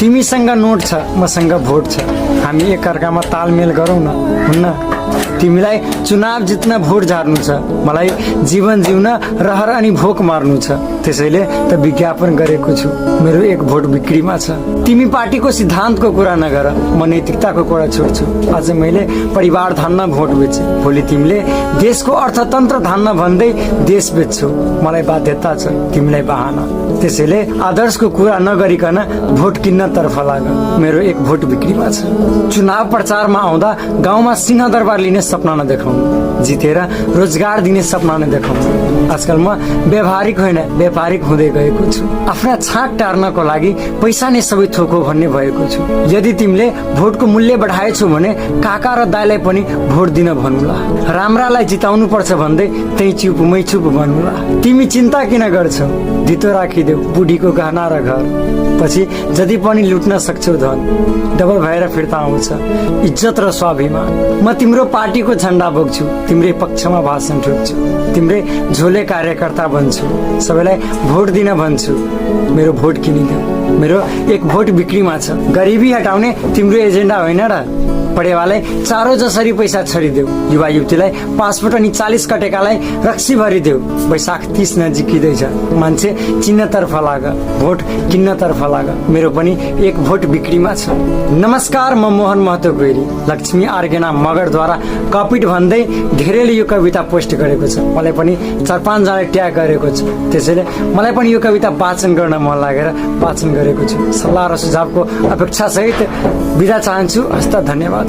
तिमीसँग नोट छ, मसँग भोट छ, हामी एकअर्कामा तालमेल गरौँ न, हुन्न? तिमीलाई चुनाव जित्न भोट झार्नु छ, मलाई जीवन जिउन रहर अनि भोक मार्नु छ। त्यसैले त विज्ञापन गरेको छु, मेरो एक भोट बिक्रीमा छ। तिमी पार्टीको सिद्धान्तको कुरा नगर, म नैतिकताको कुरा छोड्छु। आज मैले परिवार धान्न भोट बेचे, भोलि तिमीले देशको अर्थतन्त्र धान्न भन्दै देश बेच्छौ। मलाई बाध्यता छ, तिमीलाई बहाना। त्यसैले आदर्शको कुरा नगरिकन भोट किन्न तर्फ लाग, मेरो एक भोट बिक्रीमा छ। चुनाव प्रचारमा आउँदा गाउँमा सिंहदरबार लिने सपना नदेखाउनु, जितेर रोजगार दिने सपना नदेखाउनु। आजकल म व्यावहारिक होइन व्यापारिक हुँदै गएको छु। आफ्ना छाक टार्नको लागि पैसा नै सबै थोक हो भन्ने भएको छु। यदि तिमीले भोटको मूल्य बढाएछौ भने काका र दाइलाई पनि भोट दिन भन्नुला। राम्रालाई जिताउनु पर्छ भन्दै त्यही चुप मै चुप भन्नुला। तिमी चिन्ता किन गर्छौ, धितो राखिदेऊ बुढीको गहना र घर, पछि जति पनि लुट्न सक्छौ धन डबल भएर फिर्ता आउँछ इज्जत र स्वाभिमान। म तिम्रो पार्टीको झण्डा बोक्छु, तिम्रै पक्षमा भाषण ठोक्छु, तिम्रै झोले कार्यकर्ता बन्छु, सबैलाई भोट दिन भन्छु। मेरो भोट किनिदेऊ, मेरो एक भोट बिक्रीमा छ। गरिबी हटाउने तिम्रो एजेन्डा होइन र? पढेवालाई चारो जसरी पैसा छरिदेऊ, युवा युवतीलाई पासपोर्ट अनि 40 कटेकालाई रक्सी भरिदेऊ। वैशाख 30 नजिकिँदैछ, मान्छे चिन्हतर्फ लाग, भोट किन्नतर्फ लाग, मेरो पनि एक भोट बिक्रीमा छ। नमस्कार, म मोहन महतो गैरी, लक्ष्मी आर्गेना मगरद्वारा कपिड भन्दै धेरैले यो कविता पोस्ट गरेको छ, मलाई पनि 4-5 जनाले ट्याग गरेको छ। त्यसैले मलाई पनि यो कविता वाचन गर्न मन लागेर वाचन गरेको छु। सल्लाह र सुझावको अपेक्षा सहित बिदा चाहन्छु। हस्त धन्यवाद।